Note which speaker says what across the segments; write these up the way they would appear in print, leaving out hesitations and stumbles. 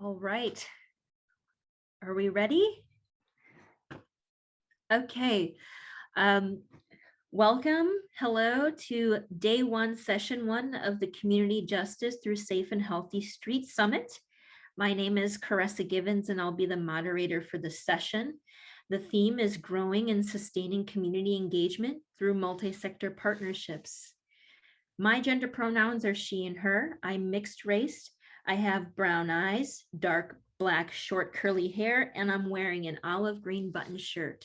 Speaker 1: All right. Are we ready? Okay. Welcome. Hello to day one, session one of the Community Justice through Safe and Healthy Streets Summit. My name is Caressa Givens, and I'll be the moderator for the session. The theme is growing and sustaining community engagement through multi-sector partnerships. My gender pronouns are she and her. I'm mixed race. I have brown eyes, dark black short curly hair, and I'm wearing an olive green button shirt.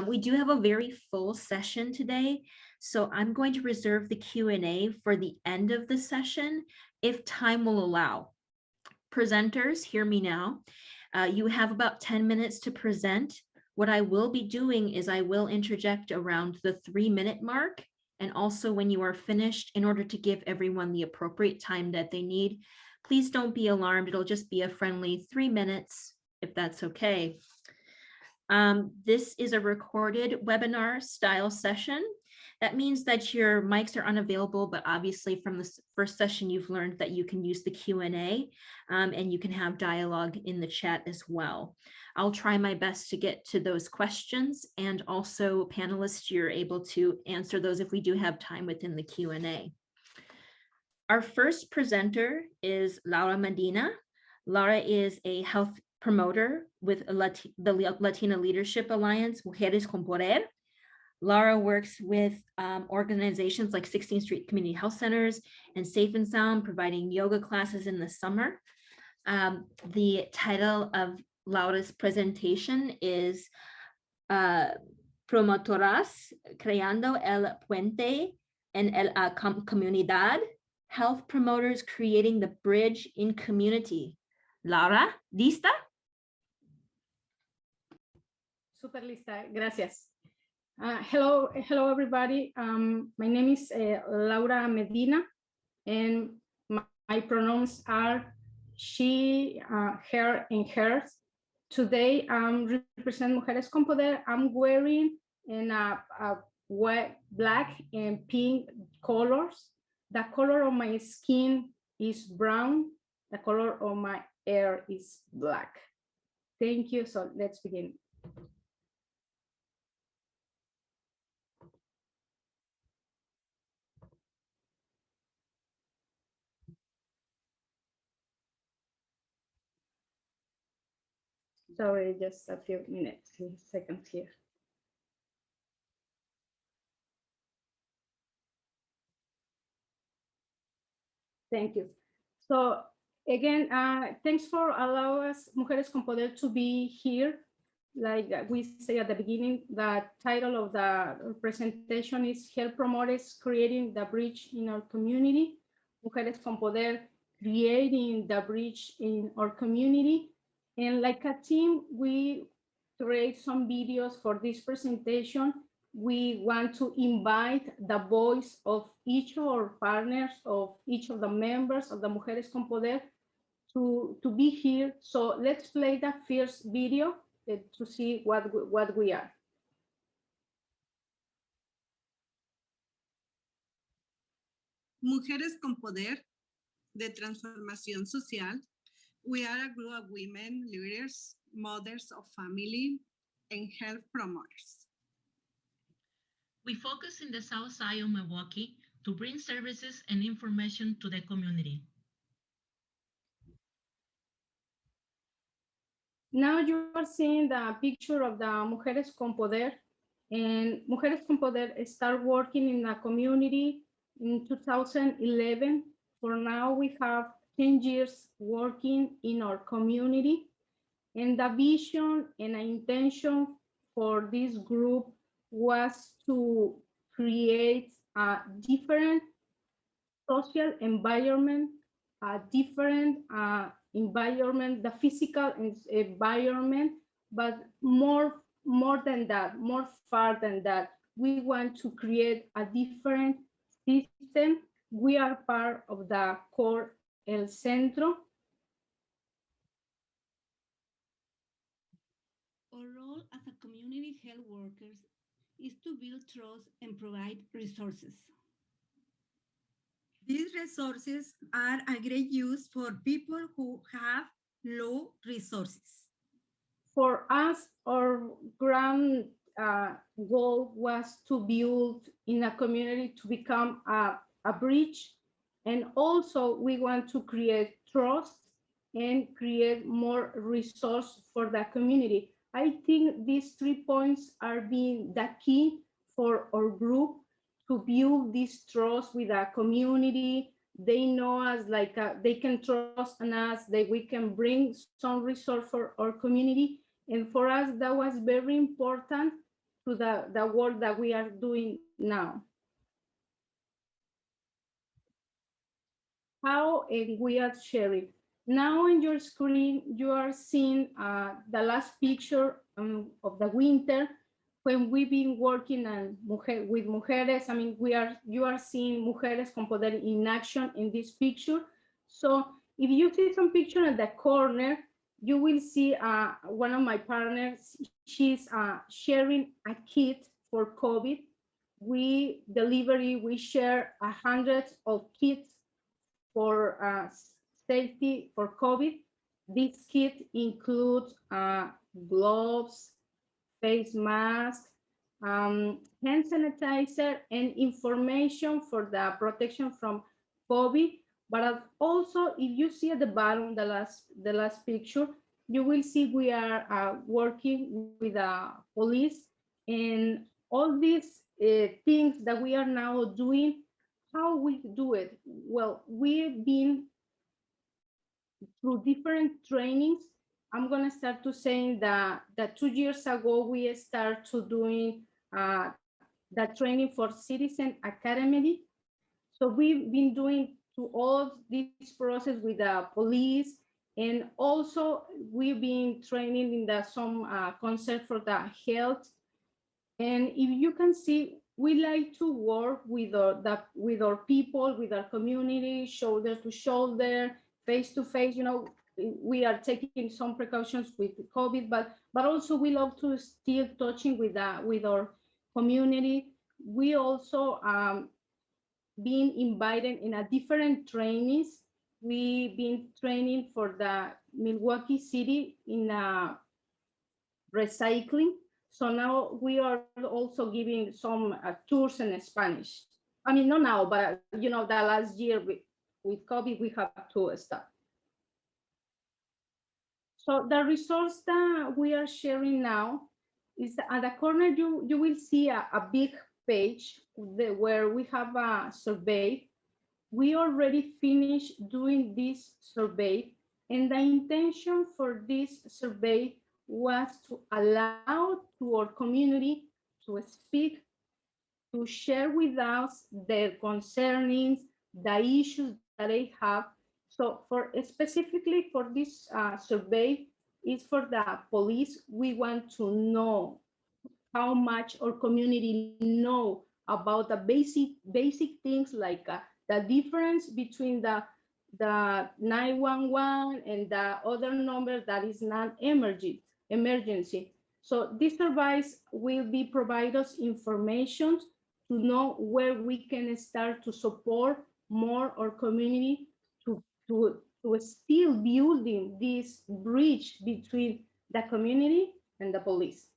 Speaker 1: We do have a very full session today, so I'm going to reserve the Q&A for the end of the session if time will allow. Presenters, hear me now. You have about 10 minutes to present. What I will be doing is I will interject around the 3-minute mark, and also when you are finished, in order to give everyone the appropriate time that they need. Please don't be alarmed. It'll just be a friendly 3 minutes, if that's okay. This is a recorded webinar style session. That means that your mics are unavailable, but obviously from the first session, you've learned that you can use the Q&A and you can have dialogue in the chat as well. I'll try my best to get to those questions, and also panelists, you're able to answer those if we do have time within the Q&A. Our first presenter is Laura Medina. Laura is a health promoter with the Latina Leadership Alliance, Mujeres con Poder. Laura works with organizations like 16th Street Community Health Centers and Safe and Sound, providing yoga classes in the summer. The title of Laura's presentation is Promotoras Creando el Puente en la Comunidad, Health Promoters Creating the Bridge in Community. Laura, ¿lista?
Speaker 2: Super lista, gracias. Hello everybody. My name is Laura Medina, and my pronouns are she, her, and hers. Today, represent Mujeres con Poder. I'm wearing in a black and pink colors. The color of my skin is brown. The color of my hair is black. Thank you. So let's begin. Sorry, just a few seconds here. Thank you. So again, thanks for allowing us, Mujeres con Poder, to be here. Like we say at the beginning, the title of the presentation is Health Promoters Creating the Bridge in Our Community. Mujeres con Poder, creating the bridge in our community. And like a team, we create some videos for this presentation. We want to invite the voice of each of our partners, of each of the members of the Mujeres con Poder to be here. So let's play the first video to see what we are.
Speaker 3: Mujeres con Poder de Transformación Social. We are a group of women leaders, mothers of family, and health promoters.
Speaker 4: We focus in the south side of Milwaukee to bring services and information to the community.
Speaker 2: Now you are seeing the picture of the Mujeres con Poder, and Mujeres con Poder started working in the community in 2011. For now, we have 10 years working in our community, and the vision and the intention for this group was to create a different social environment, a different environment, the physical environment, but more than that, more far than that. We want to create a different system. We are part of the core El Centro.
Speaker 3: Our role as a community health workers is to build trust and provide resources.
Speaker 5: These resources are a great use for people who have low resources.
Speaker 2: For us, our grand goal was to build in a community to become a bridge. And also we want to create trust and create more resource for the community. I think these 3 points are being the key for our group to build this trust with our community. They know us like they can trust on us, that we can bring some resource for our community. And for us, that was very important to the work that we are doing now. How we are sharing. Now on your screen, you are seeing the last picture of the winter when we've been working on with mujeres. I mean, you are seeing Mujeres con Poder in action in this picture. So if you see some picture at the corner, you will see one of my partners, she's sharing a kit for COVID. We share 100 of kits for safety for COVID. This kit includes gloves, face mask, hand sanitizer, and information for the protection from COVID. But also, if you see at the bottom, the last picture, you will see we are working with the police, and all these things that we are now doing. How we do it? Well, we've been through different trainings. I'm gonna start to saying that 2 years ago we start to doing that training for Citizen Academy. So we've been doing to all this process with the police, and also we've been training in the some concept for the health. And if you can see, we like to work with our people, with our community, shoulder to shoulder, face to face. You know, we are taking some precautions with COVID, but also we love to still touching with our community. We also being invited in a different trainings. We've been training for the Milwaukee City in recycling. So now we are also giving some tours in Spanish. I mean, not now, but you know, the last year with COVID, we have to start. So the resource that we are sharing now is at the corner, you will see a big page where we have a survey. We already finished doing this survey, and the intention for this survey was to allow to our community to speak, to share with us their concerns, the issues that they have. So for specifically for this survey is for the police. We want to know how much our community know about the basic things like the difference between the 911 and the other number that is not emergency. So this advice will be provide us information to know where we can start to support more our community to still building this bridge between the community and the police.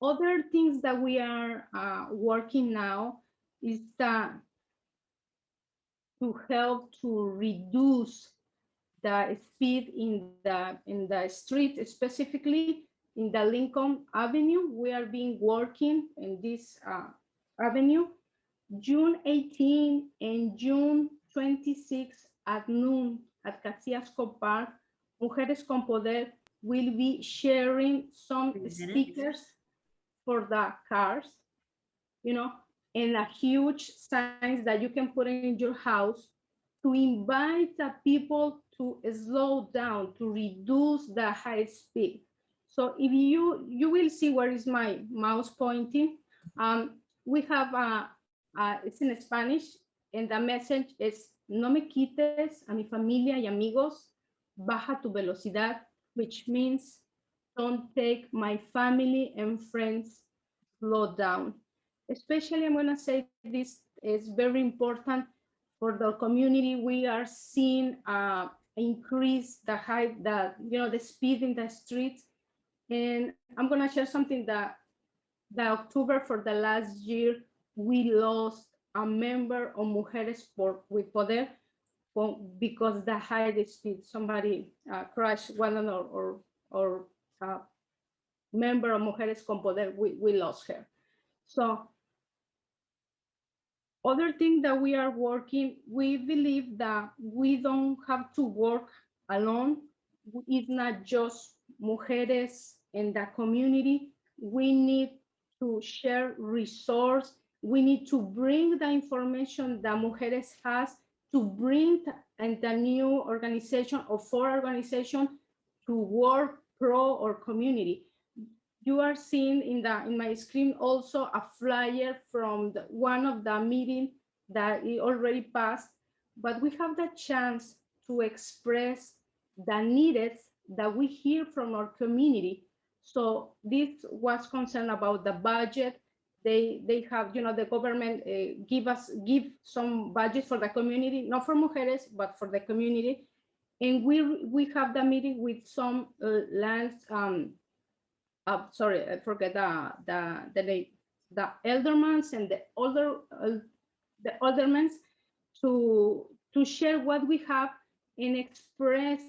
Speaker 2: Other things that we are working now is to help to reduce the speed in the street, specifically in the Lincoln Avenue. We are being working in this avenue. June 18 and June 26 at noon at Caciasco Park, Mujeres con Poder will be sharing some stickers for the cars, you know, and a huge signs that you can put in your house to invite the people to slow down, to reduce the high speed. So if you will see where is my mouse pointing. We have it's in Spanish, and the message is no me quites a mi familia y amigos, baja tu velocidad, which means don't take my family and friends, slow down. Especially, I'm gonna say this is very important for the community. We are seeing increase the height, the speed in the streets. And I'm gonna share something that the October for the last year, we lost a member of Mujeres with Poder because the high speed, somebody crashed one or member of Mujeres con Poder, we lost her. So other thing that we are working, we believe that we don't have to work alone. It's not just Mujeres in the community. We need to share resource. We need to bring the information that Mujeres has to bring and the new organization or for organization to work pro or community. You are seeing in my screen also a flyer from one of the meetings that it already passed, but we have the chance to express the needs that we hear from our community. So this was concerned about the budget. They have, the government give some budget for the community, not for Mujeres, but for the community. And we have the meeting with some lands, sorry, I forget the name, the eldermans and the aldermans to share what we have and express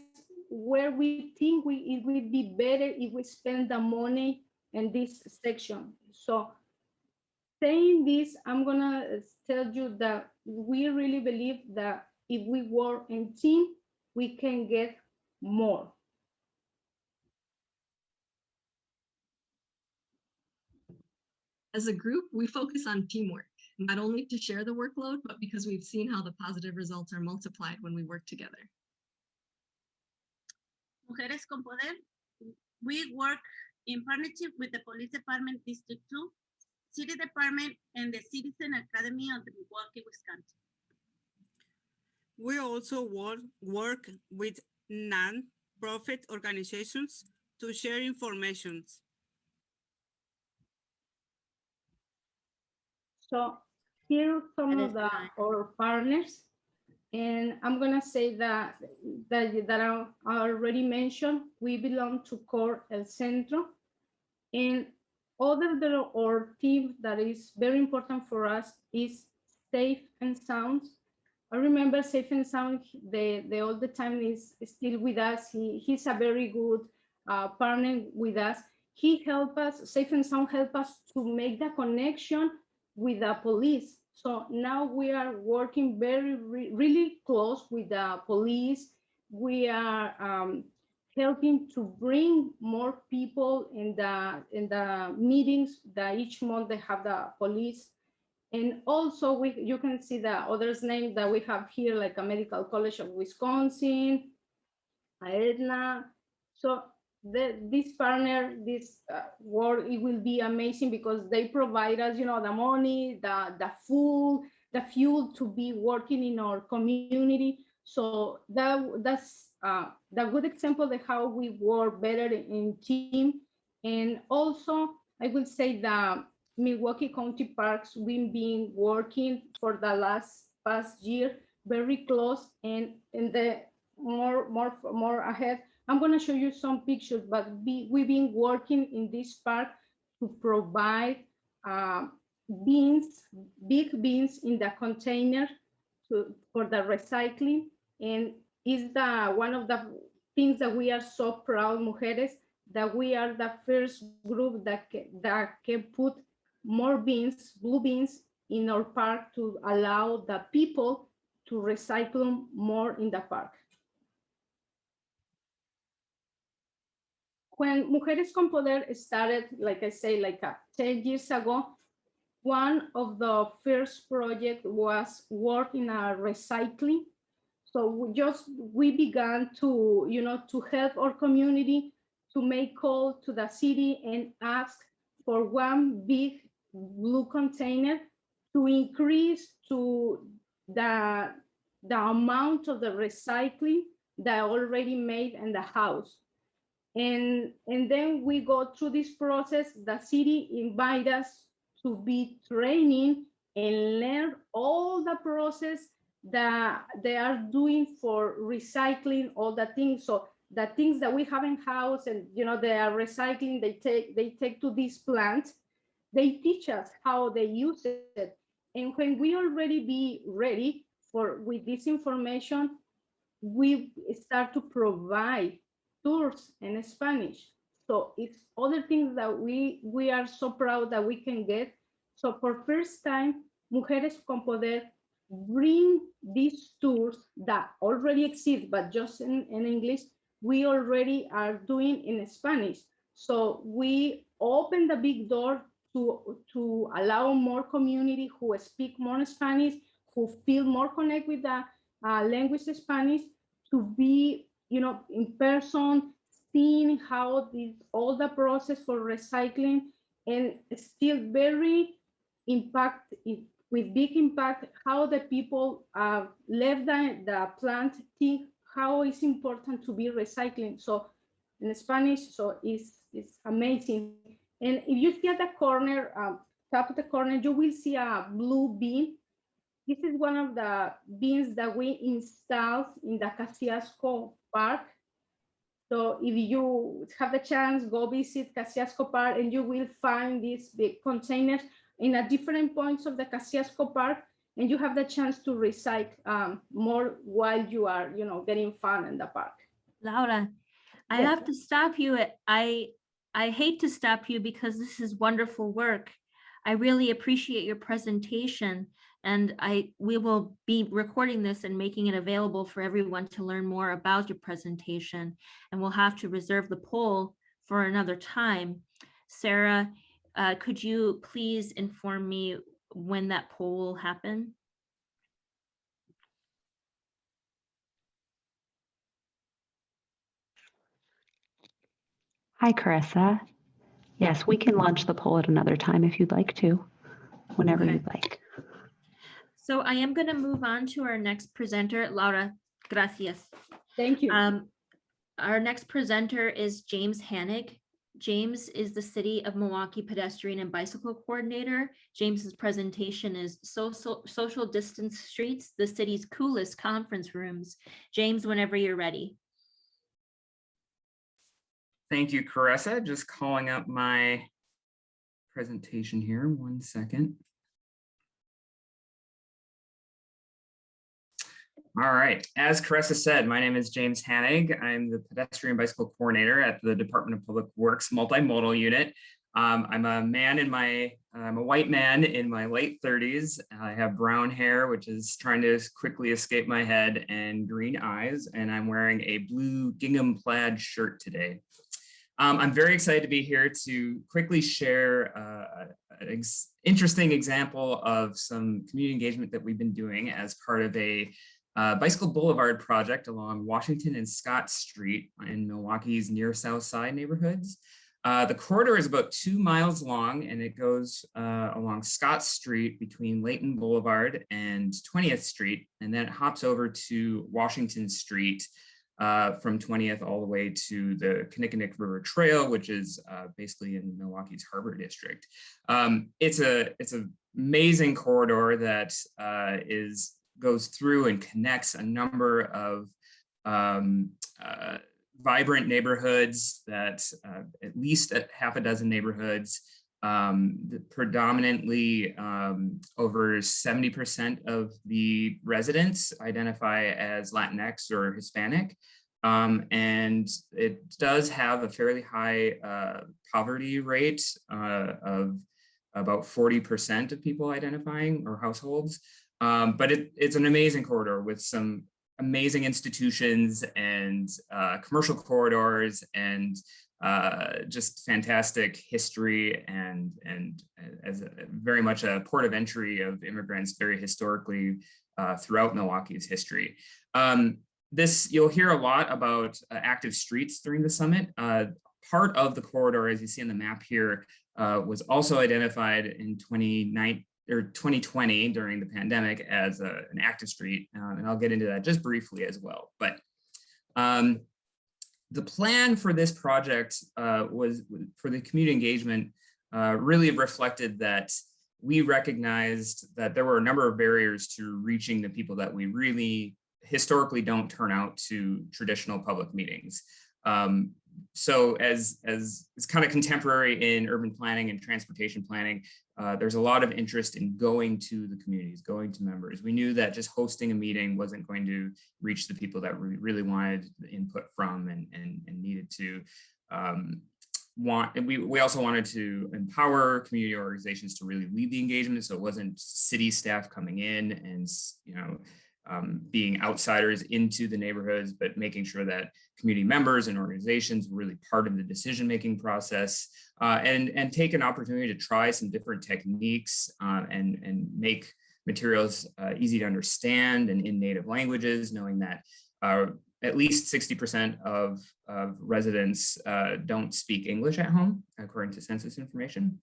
Speaker 2: where we think it would be better if we spend the money in this section. So saying this, I'm gonna tell you that we really believe that if we work in team, we can get more.
Speaker 6: As a group, we focus on teamwork, not only to share the workload, but because we've seen how the positive results are multiplied when we work together.
Speaker 7: Mujeres con Poder, we work in partnership with the Police Department District 2, City Department, and the Citizen Academy of Milwaukee, Wisconsin.
Speaker 8: We also work with non-profit organizations to share information.
Speaker 2: So here are some of our partners, and I'm gonna say that I already mentioned. We belong to Core El Centro, and other than our team that is very important for us is Safe and Sound. I remember Safe and Sound, the all the time is still with us. He's a very good partner with us. He helped us, Safe and Sound help us to make the connection with the police. So now we are working really close with the police. We are helping to bring more people in the meetings that each month they have the police. And also you can see the others names that we have here, like a Medical College of Wisconsin, Aetna. So this partner, this work, it will be amazing because they provide us, the money, the fuel to be working in our community. So that's the good example of how we work better in team. And also, I will say that Milwaukee County Parks, we've been working for the past year very close, and in the more ahead, I'm going to show you some pictures, but we've been working in this park to provide bins, big bins in the container for the recycling. And is one of the things that we are so proud, Mujeres, that we are the first group that can put more bins, blue bins, in our park to allow the people to recycle more in the park. When Mujeres con Poder started, like I say, 10 years ago, one of the first projects was work in a recycling. So we began to, to help our community, to make call to the city and ask for one big blue container to increase to the amount of the recycling that already made in the house. And then we go through this process. The city invite us to be training and learn all the process that they are doing for recycling all the things. So the things that we have in house, and they are recycling, they take to these plants. They teach us how they use it. And when we already be ready with this information, we start to provide tours in Spanish. So it's other things that we are so proud that we can get. So for first time, Mujeres con Poder bring these tours that already exist, but just in English, we already are doing in Spanish. So we open the big door to allow more community who speak more Spanish, who feel more connected with the language Spanish, to be, in person, seeing how all the process for recycling, and still very with big impact, how the people left the plant, think how it's important to be recycling. So in Spanish, so it's amazing. And if you see at the corner, top of the corner, you will see a blue bin. This is one of the bins that we installed in the Kosciuszko Park. So if you have the chance, go visit Kosciuszko Park, and you will find these big containers in a different points of the Kosciuszko Park, and you have the chance to recycle more while you are, getting fun in the park.
Speaker 1: Laura, I
Speaker 2: Yes.
Speaker 1: have to stop you. I hate to stop you because this is wonderful work. I really appreciate your presentation, and we will be recording this and making it available for everyone to learn more about your presentation, and we'll have to reserve the poll for another time. Sarah, could you please inform me when that poll will happen?
Speaker 9: Hi, Carissa. Yes, we can launch the poll at another time if you'd like to, whenever
Speaker 1: Okay.
Speaker 9: you'd like.
Speaker 1: So I am going to move on to our next presenter. Laura, gracias.
Speaker 2: Thank you.
Speaker 1: Our next presenter is James Hanig. James is the City of Milwaukee Pedestrian and Bicycle Coordinator. James's presentation is Social Distance Streets, the city's coolest conference rooms. James, whenever you're ready.
Speaker 10: Thank you, Carissa. Just calling up my presentation here. 1 second. All right. As Carissa said, my name is James Hanig. I'm the Pedestrian Bicycle Coordinator at the Department of Public Works Multimodal Unit. I'm a white man in my late 30s. I have brown hair, which is trying to quickly escape my head, and green eyes, and I'm wearing a blue gingham plaid shirt today. I'm very excited to be here to quickly share an interesting example of some community engagement that we've been doing as part of a bicycle boulevard project along Washington and Scott Street in Milwaukee's near South Side neighborhoods. The corridor is about 2 miles long, and it goes along Scott Street between Layton Boulevard and 20th Street, and then it hops over to Washington Street from 20th all the way to the Kinnickinnick River Trail, which is basically in Milwaukee's Harbor District. It's an amazing corridor that goes through and connects a number of vibrant neighborhoods, that at least half a dozen neighborhoods. Predominantly over 70% of the residents identify as Latinx or Hispanic. And it does have a fairly high poverty rate of about 40% of people identifying, or households. But it's an amazing corridor with some amazing institutions and commercial corridors, and just fantastic history, and as very much a port of entry of immigrants very historically throughout Milwaukee's history. You'll hear a lot about active streets during the summit. Part of the corridor, as you see on the map here, was also identified in 2020 during the pandemic as an active street, and I'll get into that just briefly as well. But the plan for this project was for the community engagement really reflected that we recognized that there were a number of barriers to reaching the people that we really historically don't turn out to traditional public meetings. So as it's kind of contemporary in urban planning and transportation planning, there's a lot of interest in going to the communities, going to members. We knew that just hosting a meeting wasn't going to reach the people that we really wanted the input from and needed to we also wanted to empower community organizations to really lead the engagement. So it wasn't city staff coming in and, you know, being outsiders into the neighborhoods, but making sure that community members and organizations were really part of the decision-making process, and take an opportunity to try some different techniques and make materials easy to understand and in native languages, knowing that at least 60% of residents don't speak English at home, according to census information.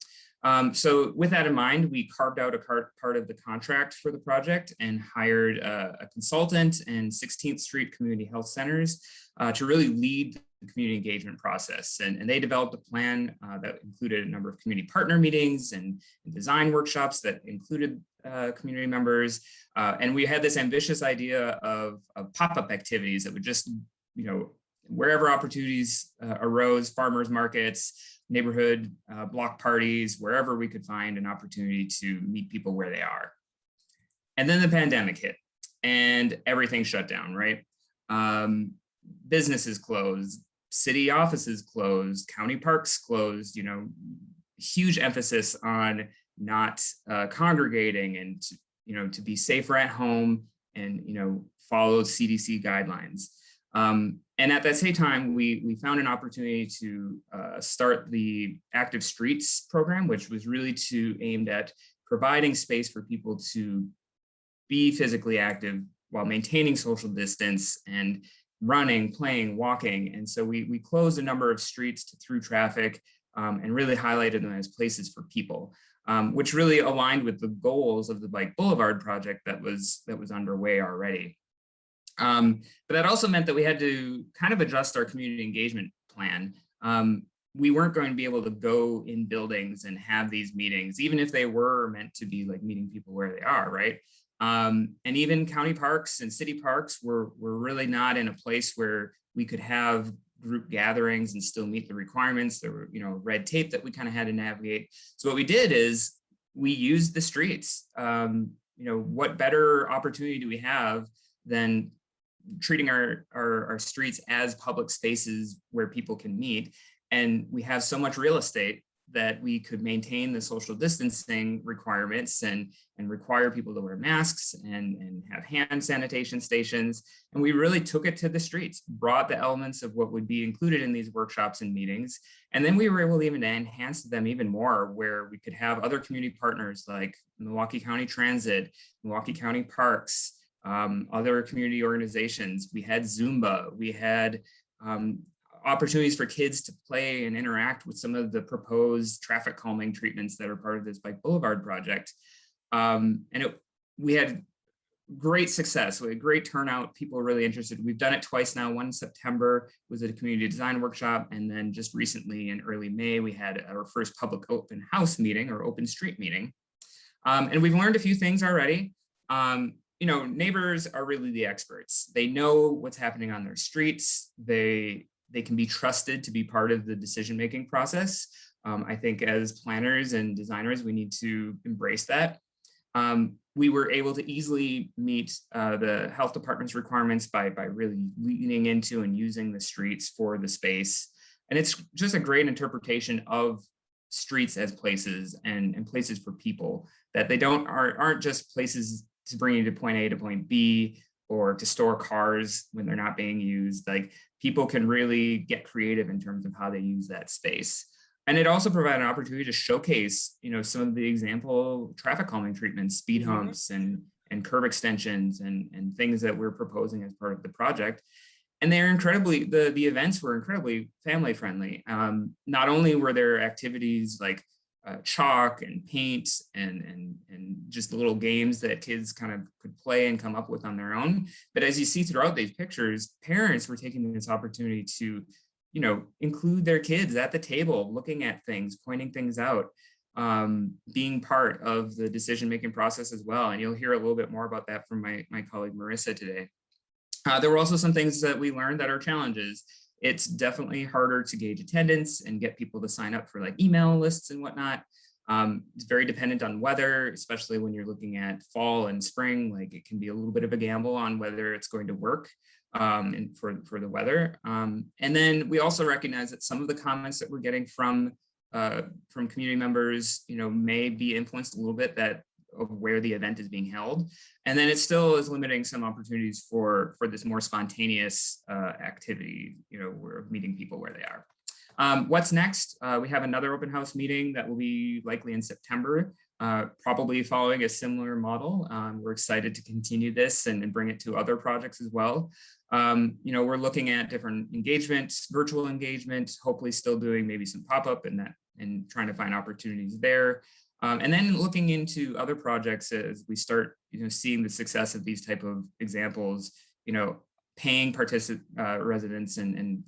Speaker 10: So with that in mind, we carved out a part of the contract for the project and hired a consultant and 16th Street Community Health Centers to really lead the community engagement process. And they developed a plan that included a number of community partner meetings and design workshops that included community members. And we had this ambitious idea of pop-up activities that would just, you know, wherever opportunities arose, farmers markets, neighborhood block parties, wherever we could find an opportunity to meet people where they are. And then the pandemic hit and everything shut down, right? Businesses closed, city offices closed, county parks closed, you know, huge emphasis on not congregating and, you know, to be safer at home and, you know, follow CDC guidelines. And at that same time, we found an opportunity to start the Active Streets program, which was really aimed at providing space for people to be physically active while maintaining social distance and running, playing, walking. And so we closed a number of streets to through traffic and really highlighted them as places for people, which really aligned with the goals of the Bike Boulevard project that was underway already. But that also meant that we had to kind of adjust our community engagement plan. We weren't going to be able to go in buildings and have these meetings, even if they were meant to be like meeting people where they are, right? And even county parks and city parks were really not in a place where we could have group gatherings and still meet the requirements. There were, you know, red tape that we kind of had to navigate. So what we did is we used the streets. You know, what better opportunity do we have than treating our streets as public spaces where people can meet? And we have so much real estate that we could maintain the social distancing requirements and require people to wear masks and have hand sanitation stations. And we really took it to the streets, brought the elements of what would be included in these workshops and meetings. And then we were able to even enhance them even more, where we could have other community partners like Milwaukee County Transit, Milwaukee County Parks, other community organizations. We had Zumba, we had opportunities for kids to play and interact with some of the proposed traffic calming treatments that are part of this Bike Boulevard project. We had great success, we had great turnout, people were really interested. We've done it twice now. One in September was at a community design workshop, and then just recently in early May, we had our first public open house meeting or open street meeting. And we've learned a few things already. You know, neighbors are really the experts. They know what's happening on their streets. They can be trusted to be part of the decision-making process. I think as planners and designers, we need to embrace that. We were able to easily meet the health department's requirements by really leaning into and using the streets for the space. And it's just a great interpretation of streets as places and places for people, that they aren't just places to bring you to point A to point B or to store cars when they're not being used. Like, people can really get creative in terms of how they use that space. And it also provided an opportunity to showcase, you know, some of the example traffic calming treatments, speed humps and curb extensions and things that we're proposing as part of the project. And they're incredibly, the events were incredibly family friendly. Not only were there activities like chalk and paint and just little games that kids kind of could play and come up with on their own, but as you see throughout these pictures, parents were taking this opportunity to, you know, include their kids at the table, looking at things, pointing things out. being part of the decision-making process as well. And you'll hear a little bit more about that from my colleague Marissa today. There were also some things that we learned that are challenges. It's definitely harder to gauge attendance and get people to sign up for like email lists and whatnot. It's very dependent on weather, especially when you're looking at fall and spring. Like it can be a little bit of a gamble on whether it's going to work and for the weather. And then we also recognize that some of the comments that we're getting from community members, may be influenced a little bit of where the event is being held. And then it still is limiting some opportunities for this more spontaneous activity, we're meeting people where they are. What's next? We have another open house meeting that will be likely in September, probably following a similar model. We're excited to continue this and bring it to other projects as well. We're looking at different engagements, virtual engagement, hopefully still doing maybe some pop-up and trying to find opportunities there. And then looking into other projects as we start, seeing the success of these type of examples, paying residents and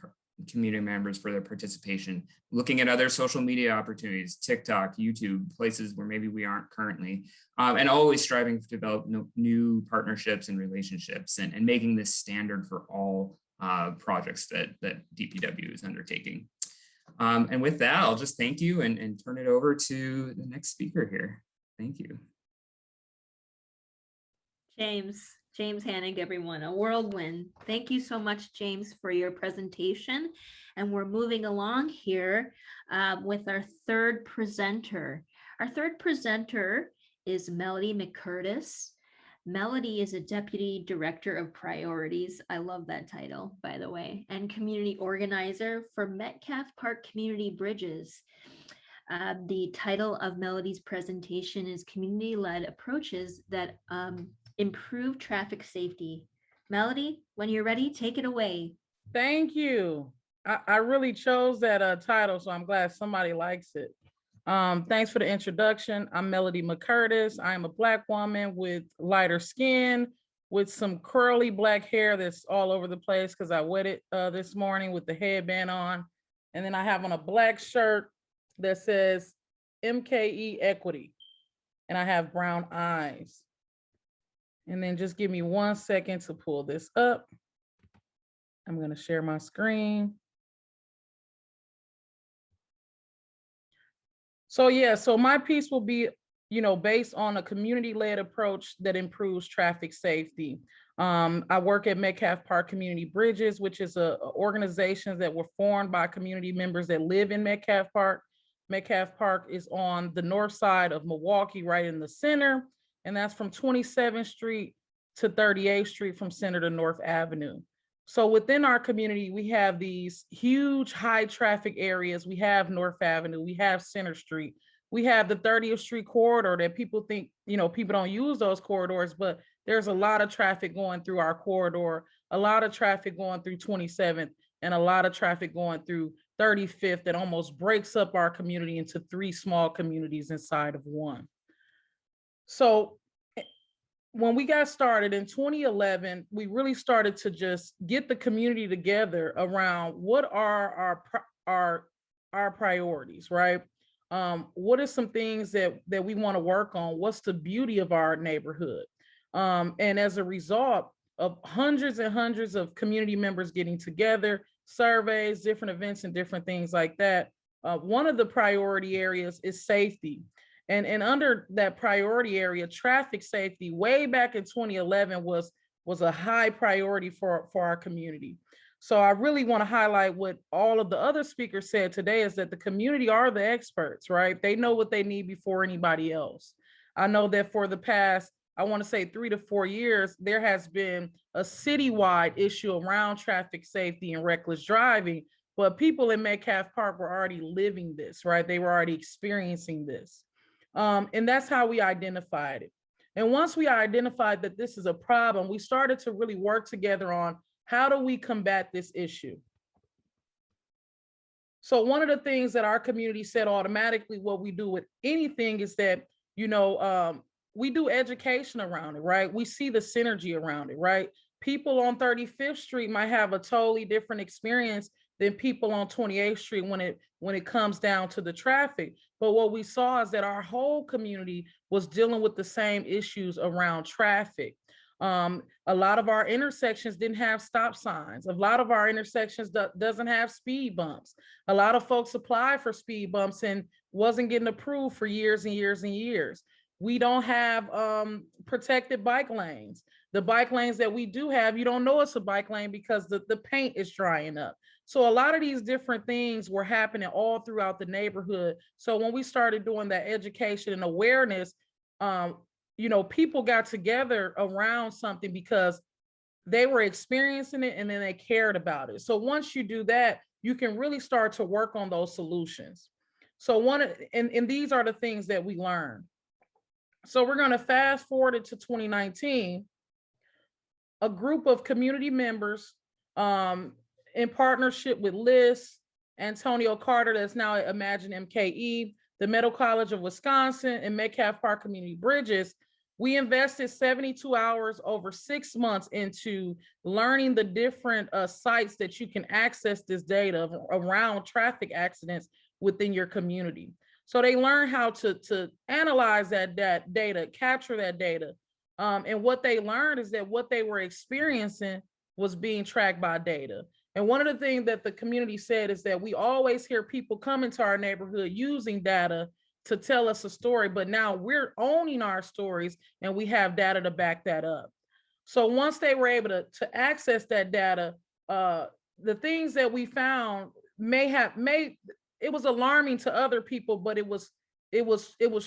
Speaker 10: community members for their participation, looking at other social media opportunities, TikTok, YouTube, places where maybe we aren't currently, and always striving to develop new partnerships and relationships and making this standard for all projects that DPW is undertaking. And with that, I'll just thank you and turn it over to the next speaker here. Thank you.
Speaker 1: James Hannig, everyone, a whirlwind. Thank you so much, James, for your presentation. And we're moving along here with our third presenter. Our third presenter is Melody McCurtis. Melody is a Deputy Director of Priorities. I love that title, by the way, and community organizer for Metcalf Park Community Bridges. The title of Melody's presentation is Community-Led Approaches that Improve Traffic Safety. Melody, when you're ready, take it away.
Speaker 11: Thank you. I really chose that title, so I'm glad somebody likes it. Thanks for the introduction. I'm Melody McCurtis. I'm a Black woman with lighter skin, with some curly Black hair that's all over the place because I wet it this morning with the headband on. And then I have on a Black shirt that says MKE Equity. And I have brown eyes. And then just give me 1 second to pull this up. I'm going to share my screen. So my piece will be, based on a community-led approach that improves traffic safety. I work at Metcalf Park Community Bridges, which is a organization that were formed by community members that live in Metcalf Park. Metcalf Park is on the north side of Milwaukee, right in the center. And that's from 27th Street to 38th Street from Center to North Avenue. So within our community, we have these huge high traffic areas. We have North Avenue, we have Center Street, we have the 30th Street corridor that people think, people don't use those corridors, but there's a lot of traffic going through our corridor, a lot of traffic going through 27th, and a lot of traffic going through 35th that almost breaks up our community into 3 small communities inside of one. So when we got started in 2011, we really started to just get the community together around what are our priorities, right? What are some things that we want to work on? What's the beauty of our neighborhood? And as a result of hundreds and hundreds of community members getting together, surveys, different events, and different things like that, one of the priority areas is safety. And under that priority area, traffic safety, way back in 2011 was a high priority for our community. So I really want to highlight what all of the other speakers said today is that the community are the experts, right? They know what they need before anybody else. I know that for the past, I want to say 3 to 4 years, there has been a citywide issue around traffic safety and reckless driving, but people in Metcalf Park were already living this, right? They were already experiencing this. And that's how we identified it. And once we identified that this is a problem, we started to really work together on how do we combat this issue. So one of the things that our community said automatically, what we do with anything is that, we do education around it, right? We see the synergy around it, right? People on 35th Street might have a totally different experience than people on 28th Street when it comes down to the traffic. But what we saw is that our whole community was dealing with the same issues around traffic. A lot of our intersections didn't have stop signs. A lot of our intersections doesn't have speed bumps. A lot of folks applied for speed bumps and wasn't getting approved for years and years and years. We don't have protected bike lanes. The bike lanes that we do have, you don't know it's a bike lane because the paint is drying up. So a lot of these different things were happening all throughout the neighborhood. So when we started doing that education and awareness, people got together around something because they were experiencing it and then they cared about it. So once you do that, you can really start to work on those solutions. So and these are the things that we learned. So we're going to fast forward it to 2019. A group of community members in partnership with Liz, Antonio Carter, that's now at Imagine MKE, the Medical College of Wisconsin, and Metcalf Park Community Bridges, we invested 72 hours over 6 months into learning the different sites that you can access this data around traffic accidents within your community. So they learn how to analyze that data, capture that data. And what they learned is that what they were experiencing was being tracked by data. And one of the things that the community said is that we always hear people come into our neighborhood using data to tell us a story, but now we're owning our stories and we have data to back that up. So once they were able to access that data, the things that we found it was alarming to other people, but it was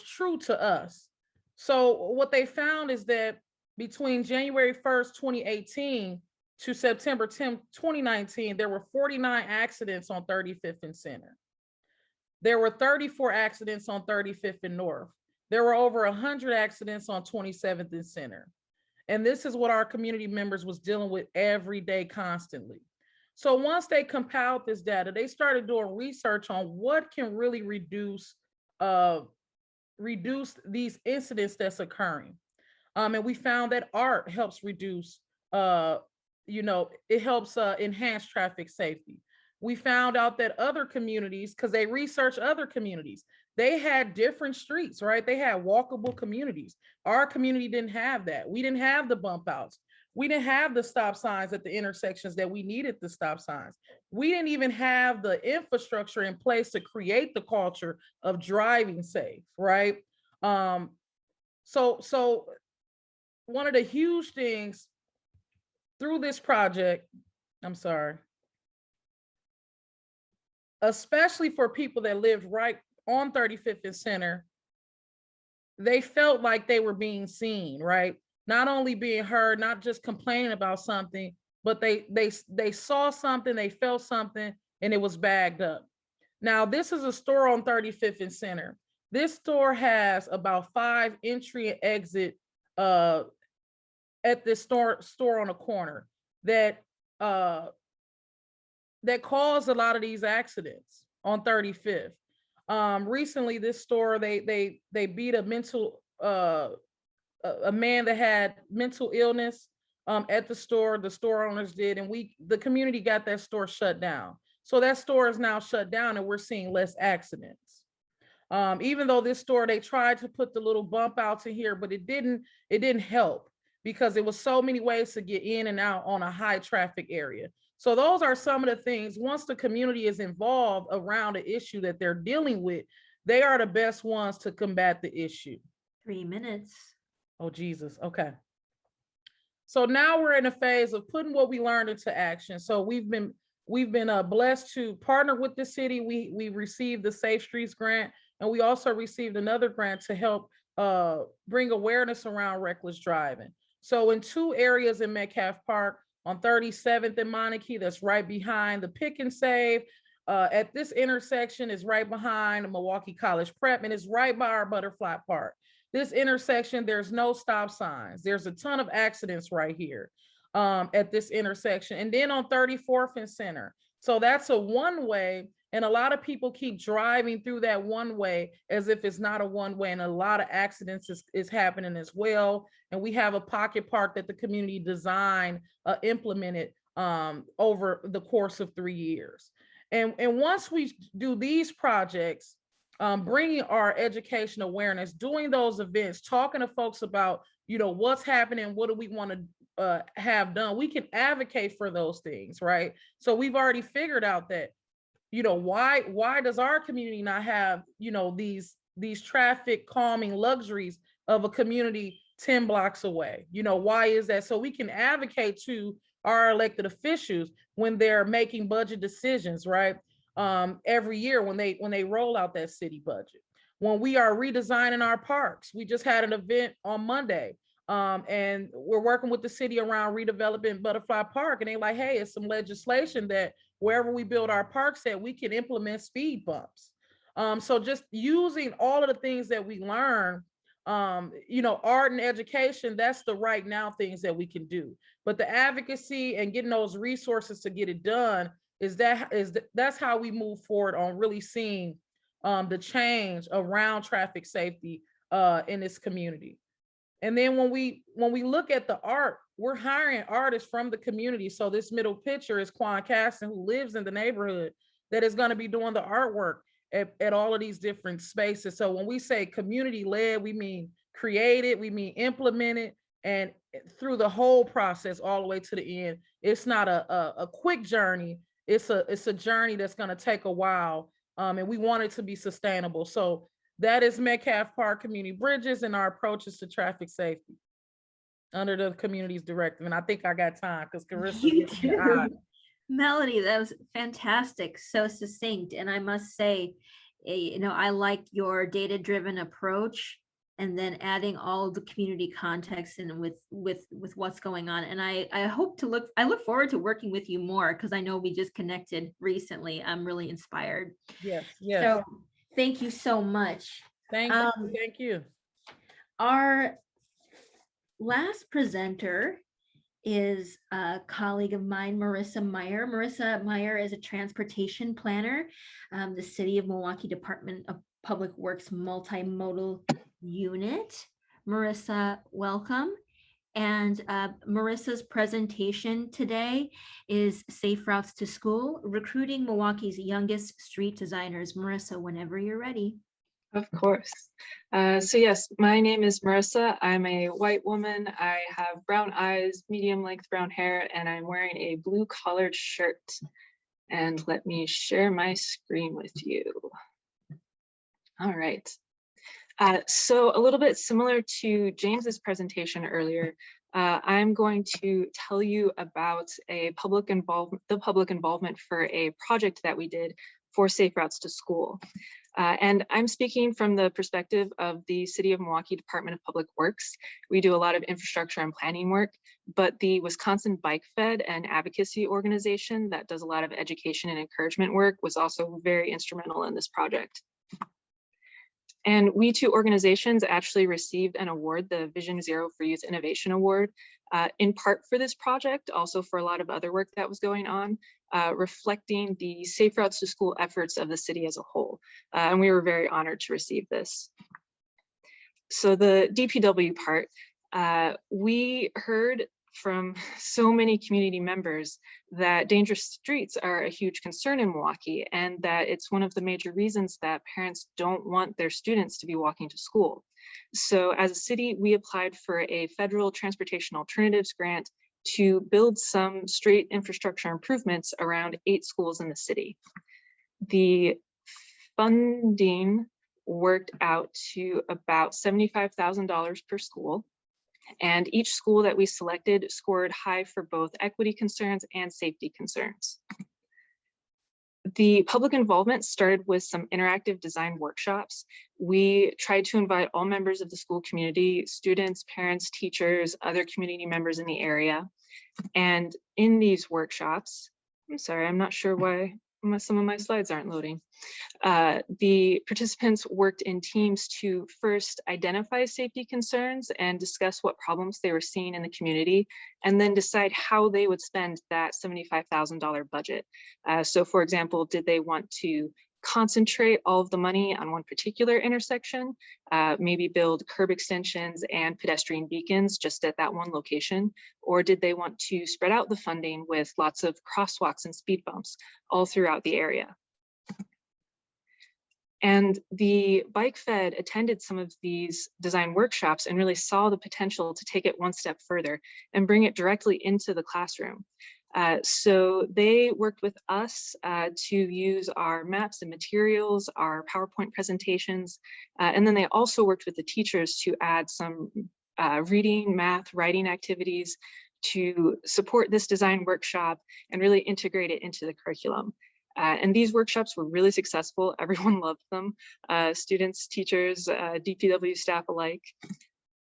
Speaker 11: true to us. So what they found is that between January 1st, 2018 to September 10th, 2019, there were 49 accidents on 35th and Center. There were 34 accidents on 35th and North. There were over 100 accidents on 27th and Center. And this is what our community members was dealing with every day, constantly. So once they compiled this data, they started doing research on what can really reduce these incidents that's occurring. And we found that art helps reduce, it helps enhance traffic safety. We found out that other communities, because they researched other communities, they had different streets, right? They had walkable communities. Our community didn't have that. We didn't have the bump outs. We didn't have the stop signs at the intersections that we needed the stop signs. We didn't even have the infrastructure in place to create the culture of driving safe, right? So one of the huge things through this project, especially for people that lived right on 35th and Center, they felt like they were being seen, right? Not only being heard, not just complaining about something, but they saw something, they felt something, and it was bagged up. Now, this is a store on 35th and Center. This store has about 5 entry and exit at this store on a corner that caused a lot of these accidents on 35th. Recently, this store, they beat a man that had mental illness at the store owners did, and the community got that store shut down. So that store is now shut down and we're seeing less accidents. Even though this store, they tried to put the little bump outs in here, but it didn't help because there was so many ways to get in and out on a high traffic area. So those are some of the things, once the community is involved around the issue that they're dealing with, they are the best ones to combat the issue.
Speaker 1: 3 minutes.
Speaker 11: Oh, Jesus. Okay. So now we're in a phase of putting what we learned into action. So we've been blessed to partner with the city. We received the Safe Streets grant, and we also received another grant to help bring awareness around reckless driving. So in 2 areas in Metcalf Park, on 37th and Monarchy, that's right behind the Pick and Save. At this intersection is right behind the Milwaukee College Prep, and it's right by our Butterfly Park. This intersection, there's no stop signs. There's a ton of accidents right here at this intersection. And then on 34th and Center. So that's a one-way, and a lot of people keep driving through that one-way as if it's not a one-way, and a lot of accidents is happening as well. And we have a pocket park that the community design implemented over the course of 3 years. And once we do these projects, bringing our education awareness, doing those events, talking to folks about, what's happening, what do we want to have done, we can advocate for those things, right? So we've already figured out that, why does our community not have, these traffic calming luxuries of a community 10 blocks away? Why is that? So we can advocate to our elected officials when they're making budget decisions, right? Every year when they roll out that city budget. When we are redesigning our parks, we just had an event on Monday, and we're working with the city around redeveloping Butterfly Park, and they're like, hey, it's some legislation that wherever we build our parks at, we can implement speed bumps. So just using all of the things that we learn, art and education, that's the right now things that we can do. But the advocacy and getting those resources to get it done that's how we move forward on really seeing the change around traffic safety in this community. And then when we look at the art, we're hiring artists from the community. So this middle picture is Quan Caston, who lives in the neighborhood, that is going to be doing the artwork at all of these different spaces. So when we say community led, we mean created, we mean implemented, and through the whole process all the way to the end. It's not a quick journey. It's a journey that's going to take a while, and we want it to be sustainable. So that is Metcalf Park Community Bridges and our approaches to traffic safety under the community's directive. And I think I got time because Carissa.
Speaker 1: You do. Melody, that was fantastic, so succinct. And I must say, I like your data-driven approach, and then adding all of the community context and with what's going on. And I look forward to working with you more, because I know we just connected recently. I'm really inspired.
Speaker 11: Yes.
Speaker 1: So thank you so much.
Speaker 11: Thank you.
Speaker 1: Our last presenter is a colleague of mine, Marissa Meyer. Marissa Meyer is a transportation planner, the City of Milwaukee Department of Public Works Multimodal Unit. Marissa, welcome. And Marissa's presentation today is Safe Routes to School, Recruiting Milwaukee's Youngest Street Designers. Marissa, whenever you're ready.
Speaker 12: Of course. So yes, my name is Marissa. I'm a white woman. I have brown eyes, medium length brown hair, and I'm wearing a blue collared shirt. And let me share my screen with you. All right. So a little bit similar to James's presentation earlier, I'm going to tell you about the public involvement for a project that we did for Safe Routes to School. And I'm speaking from the perspective of the City of Milwaukee Department of Public Works. We do a lot of infrastructure and planning work, but the Wisconsin Bike Fed, an advocacy organization that does a lot of education and encouragement work, was also very instrumental in this project. And we two organizations actually received an award, the Vision Zero for Youth Innovation Award, in part for this project, also for a lot of other work that was going on, reflecting the Safe Routes to School efforts of the city as a whole. And we were very honored to receive this. So the DPW part, we heard from so many community members that dangerous streets are a huge concern in Milwaukee, and that it's one of the major reasons that parents don't want their students to be walking to school. So as a city, we applied for a federal transportation alternatives grant to build some street infrastructure improvements around 8 schools in the city. The funding worked out to about $75,000 per school. And each school that we selected scored high for both equity concerns and safety concerns. The public involvement started with some interactive design workshops. We tried to invite all members of the school community, students, parents, teachers, other community members in the area. And in these workshops, I'm sorry, I'm not sure why some of my slides aren't loading. The participants worked in teams to first identify safety concerns and discuss what problems they were seeing in the community, and then decide how they would spend that $75,000 budget. So for example, did they want to concentrate all of the money on one particular intersection, maybe build curb extensions and pedestrian beacons just at that one location? Or did they want to spread out the funding with lots of crosswalks and speed bumps all throughout the area? And the Bike Fed attended some of these design workshops and really saw the potential to take it one step further and bring it directly into the classroom. So they worked with us to use our maps and materials, our PowerPoint presentations, and then they also worked with the teachers to add some reading, math, writing activities to support this design workshop and really integrate it into the curriculum. And these workshops were really successful. Everyone loved them, students, teachers, DPW staff alike.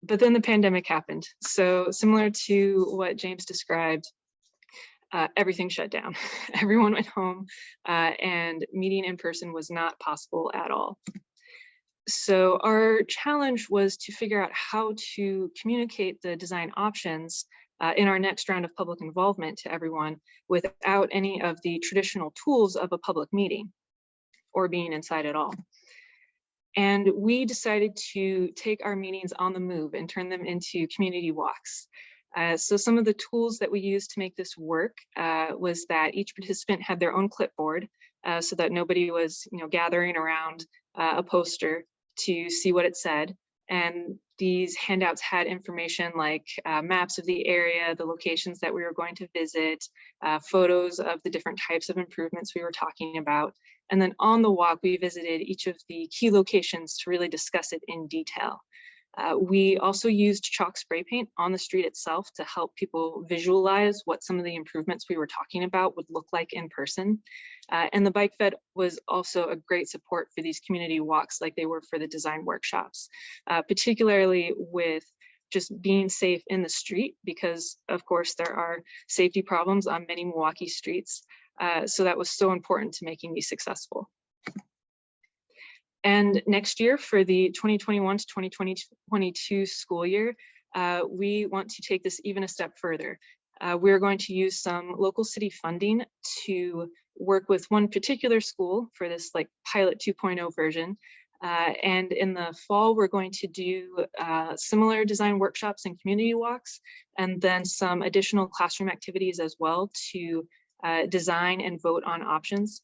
Speaker 12: But then the pandemic happened. So similar to what James described, everything shut down. Everyone went home and meeting in person was not possible at all. So our challenge was to figure out how to communicate the design options in our next round of public involvement to everyone without any of the traditional tools of a public meeting or being inside at all. And we decided to take our meetings on the move and turn them into community walks. So some of the tools that we used to make this work was that each participant had their own clipboard so that nobody was, gathering around a poster to see what it said. And these handouts had information like maps of the area, the locations that we were going to visit, photos of the different types of improvements we were talking about. And then on the walk, we visited each of the key locations to really discuss it in detail. We also used chalk spray paint on the street itself to help people visualize what some of the improvements we were talking about would look like in person. And the Bike Fed was also a great support for these community walks like they were for the design workshops, particularly with just being safe in the street, because of course there are safety problems on many Milwaukee streets. So that was so important to making these successful. And next year for the 2021 to 2022 school year, we want to take this even a step further. We're going to use some local city funding to work with one particular school for this like pilot 2.0 version. And in the fall, we're going to do similar design workshops and community walks, and then some additional classroom activities as well to design and vote on options.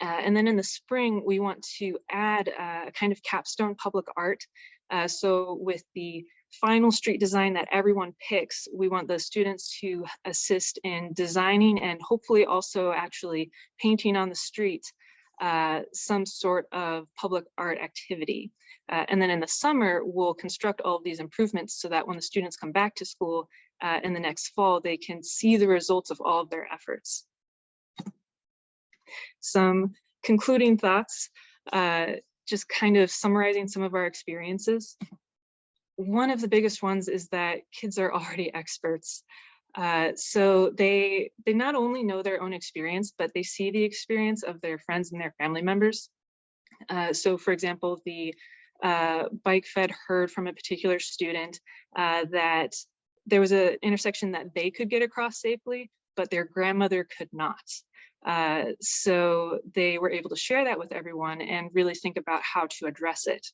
Speaker 12: And then in the spring, we want to add a kind of capstone public art. So with the final street design that everyone picks, we want the students to assist in designing and hopefully also actually painting on the street some sort of public art activity. And then in the summer, we'll construct all of these improvements so that when the students come back to school in the next fall, they can see the results of all of their efforts. Some concluding thoughts, just kind of summarizing some of our experiences. One of the biggest ones is that kids are already experts. So they not only know their own experience, but they see the experience of their friends and their family members. So for example, the Bike Fed heard from a particular student that there was an intersection that they could get across safely, but their grandmother could not. So they were able to share that with everyone and really think about how to address it.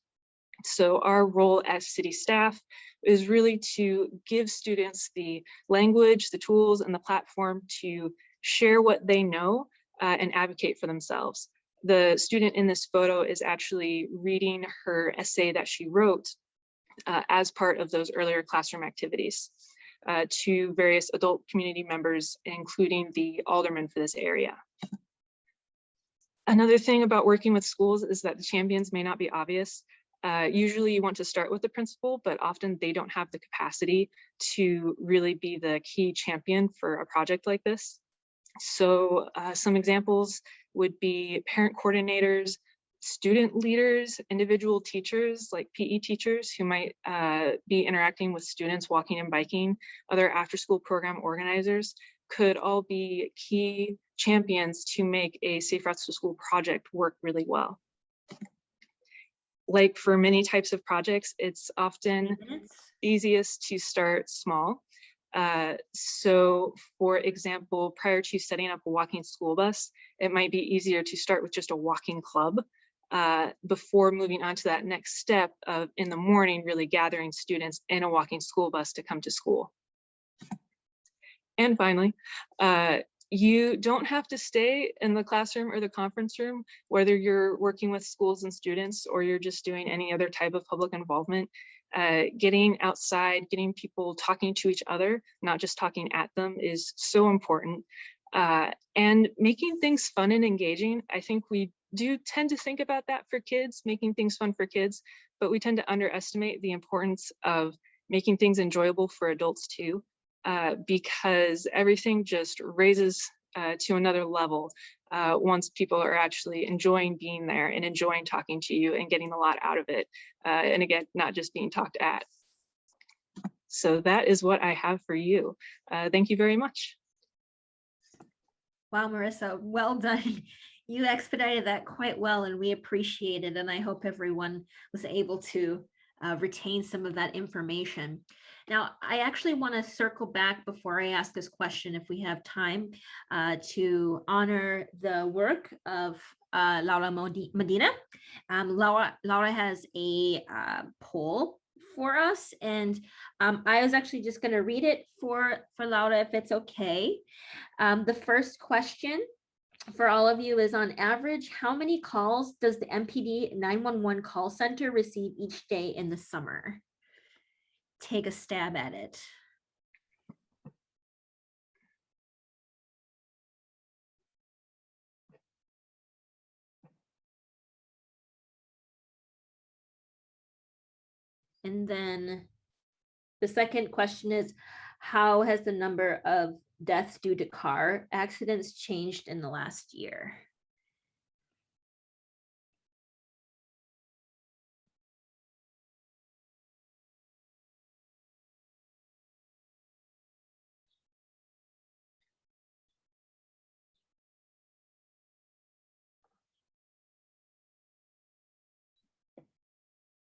Speaker 12: So our role as city staff is really to give students the language, the tools, and the platform to share what they know and advocate for themselves. The student in this photo is actually reading her essay that she wrote as part of those earlier classroom activities to various adult community members, including the alderman for this area. Another thing about working with schools is that the champions may not be obvious. Usually you want to start with the principal, but often they don't have the capacity to really be the key champion for a project like this. So some examples would be parent coordinators, student leaders, individual teachers like PE teachers who might be interacting with students walking and biking, other after-school program organizers could all be key champions to make a Safe Routes to School project work really well. Like for many types of projects, it's often easiest to start small. So for example, prior to setting up a walking school bus, it might be easier to start with just a walking club before moving on to that next step of in the morning, really gathering students in a walking school bus to come to school. And finally, you don't have to stay in the classroom or the conference room, whether you're working with schools and students or you're just doing any other type of public involvement. Getting outside, getting people talking to each other, not just talking at them, is so important. And making things fun and engaging. I think we do tend to think about that for kids, making things fun for kids, but we tend to underestimate the importance of making things enjoyable for adults too. Because everything just raises to another level once people are actually enjoying being there and enjoying talking to you and getting a lot out of it. And again, not just being talked at. So that is what I have for you. Thank you very much.
Speaker 1: Wow, Marissa, well done. You expedited that quite well and we appreciate it. And I hope everyone was able to retain some of that information. Now, I actually want to circle back before I ask this question, if we have time, to honor the work of Laura Medina. Laura has a poll for us, and I was actually just going to read it for Laura, if it's okay. The first question for all of you is, on average, how many calls does the MPD 911 call center receive each day in the summer? Take a stab at it. And then the second question is, how has the number of deaths due to car accidents changed in the last year?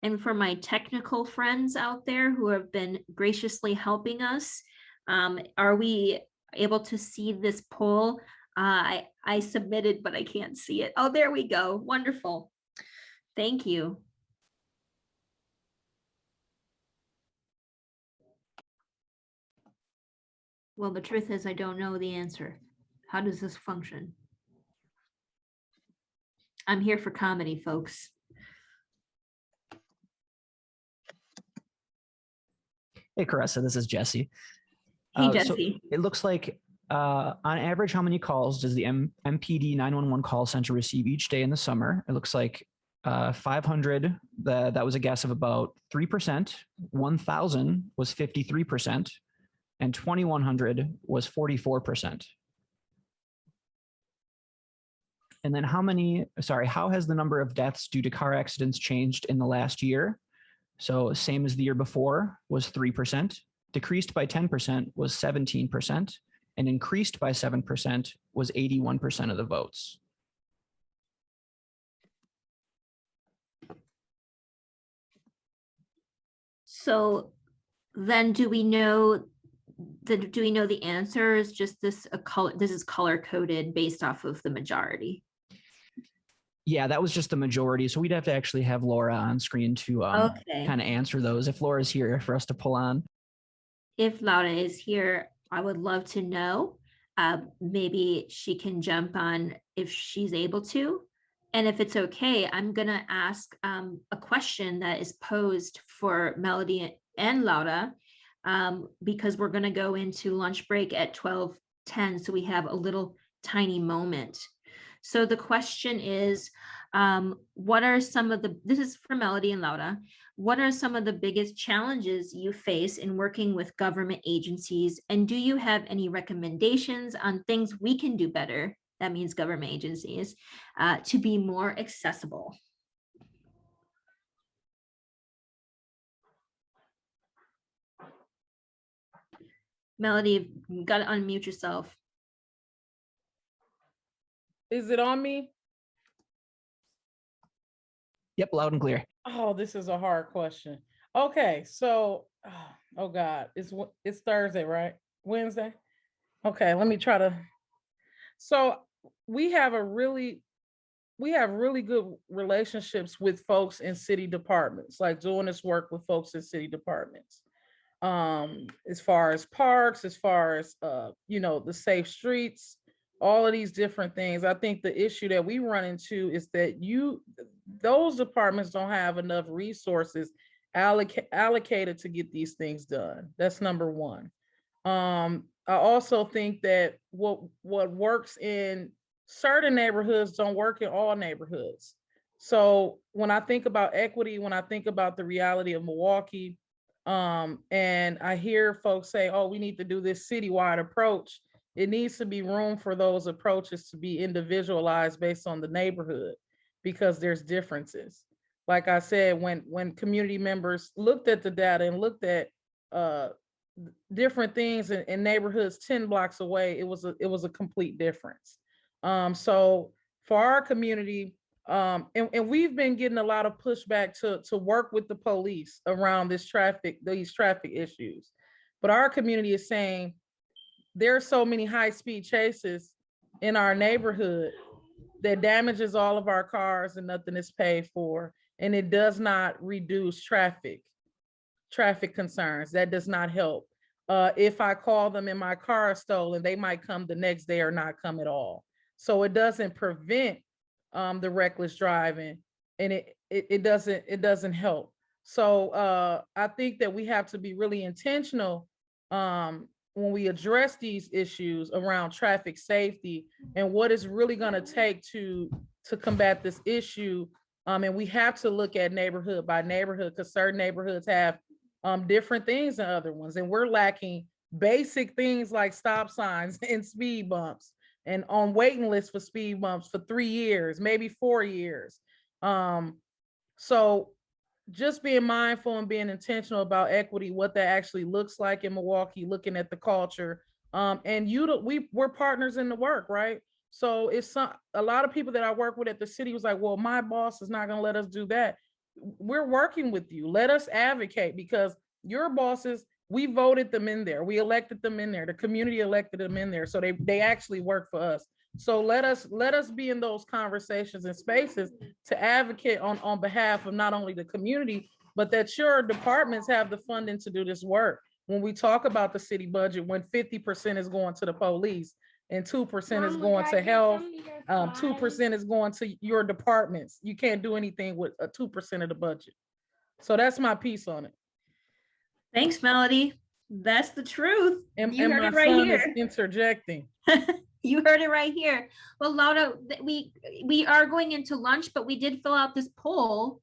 Speaker 1: And for my technical friends out there who have been graciously helping us, are we able to see this poll? I submitted, but I can't see it. Oh, there we go. Wonderful. Thank you. Well, the truth is, I don't know the answer. How does this function? I'm here for comedy, folks.
Speaker 13: Hey, Caressa, this is Jesse.
Speaker 1: Hey,
Speaker 13: So
Speaker 1: Jesse.
Speaker 13: it looks like on average, how many calls does the MPD 911 call center receive each day in the summer? It looks like 500, that was a guess of about 3%, 1,000 was 53%, and 2,100 was 44%. And then how has the number of deaths due to car accidents changed in the last year? So same as the year before was 3%, decreased by 10% was 17%, and increased by 7% was 81% of the votes.
Speaker 1: So then do we know the answer? Is just this this is color coded based off of the majority?
Speaker 13: Yeah, that was just the majority. So we'd have to actually have Laura on screen to kind of answer those, if Laura's here for us to pull on.
Speaker 1: If Laura is here, I would love to know. Maybe she can jump on if she's able to. And if it's okay, I'm going to ask a question that is posed for Melody and Laura, because we're going to go into lunch break at 12:10. So we have a little tiny moment. So the question is, what are some of this is for Melody and Laura, what are some of the biggest challenges you face in working with government agencies? And do you have any recommendations on things we can do better? That means government agencies, to be more accessible. Melody, you've got to unmute yourself.
Speaker 11: Is it on me?
Speaker 13: Yep, loud and clear.
Speaker 11: Oh, this is a hard question. Okay, so, oh God, it's Thursday, right? Wednesday? Okay, let me try to. So we have really good relationships with folks in city departments, like doing this work with folks in city departments. As far as parks, as far as the safe streets, all of these different things. I think the issue that we run into is that those departments don't have enough resources allocated to get these things done. That's number one. I also think that what works in certain neighborhoods don't work in all neighborhoods. So when I think about equity, when I think about the reality of Milwaukee, and I hear folks say, oh, we need to do this citywide approach. It needs to be room for those approaches to be individualized based on the neighborhood, because there's differences. Like I said, when community members looked at the data and looked at different things in neighborhoods 10 blocks away, it was a complete difference. So for our community, and we've been getting a lot of pushback to work with the police around these traffic issues. But our community is saying there are so many high-speed chases in our neighborhood that damages all of our cars and nothing is paid for. And it does not reduce traffic concerns. That does not help. If I call them and my car is stolen, they might come the next day or not come at all. So it doesn't prevent the reckless driving, and it doesn't help. So I think that we have to be really intentional when we address these issues around traffic safety and what it's really going to take to combat this issue. And we have to look at neighborhood by neighborhood, because certain neighborhoods have different things than other ones, and we're lacking basic things like stop signs and speed bumps, and on waiting lists for speed bumps for 3 years, maybe 4 years. So just being mindful and being intentional about equity, what that actually looks like in Milwaukee, looking at the culture. And we're partners in the work, right? So it's a lot of people that I work with at the city was like, well, my boss is not going to let us do that. We're working with you. Let us advocate, because your bosses, we voted them in there. We elected them in there. The community elected them in there. So they actually work for us. So let us be in those conversations and spaces to advocate on behalf of not only the community, but that your departments have the funding to do this work. When we talk about the city budget, when 50% is going to the police and 2% is going to health, 2% is going to your departments. You can't do anything with a 2% of the budget. So that's my piece on it.
Speaker 1: Thanks, Melody. That's the truth.
Speaker 11: And
Speaker 1: You heard
Speaker 11: my
Speaker 1: it right
Speaker 11: son
Speaker 1: here.
Speaker 11: is interjecting.
Speaker 1: You heard it right here. Well, Laura, we are going into lunch, but we did fill out this poll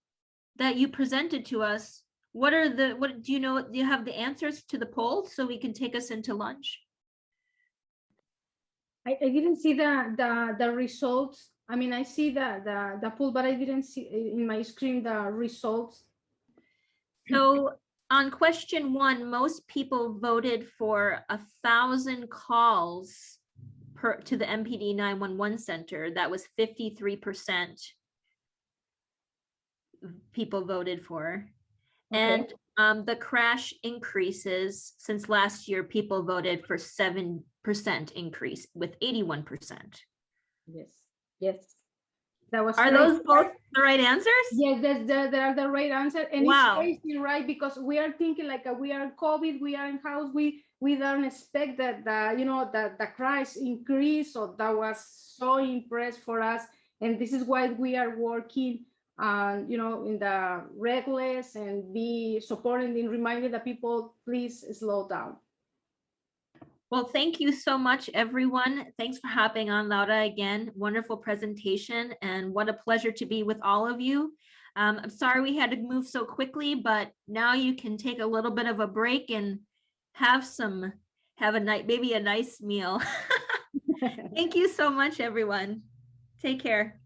Speaker 1: that you presented to us. What do you know? Do you have the answers to the poll so we can take us into lunch?
Speaker 2: I didn't see the results. I mean, I see the poll, but I didn't see in my screen the results.
Speaker 1: So on question 1, most people voted for 1,000 calls to the MPD 911 center. That was 53% people voted for.
Speaker 2: Okay.
Speaker 1: And the crash increases since last year, people voted for 7% increase with 81%.
Speaker 2: Yes. That was
Speaker 1: Are
Speaker 2: crazy,
Speaker 1: those both
Speaker 2: right?
Speaker 1: the right answers?
Speaker 2: Yes, they are the right answer. And
Speaker 1: Wow.
Speaker 2: it's crazy, right? Because we are thinking like we are COVID, we are in house, we don't expect that the crash increase. So that was so impressed for us. And this is why we are working in the reckless and be supporting and reminding the people, please slow down.
Speaker 1: Well, thank you so much, everyone. Thanks for hopping on, Laura, again. Wonderful presentation, and what a pleasure to be with all of you. I'm sorry we had to move so quickly, but now you can take a little bit of a break and have maybe a nice meal. Thank you so much, everyone. Take care.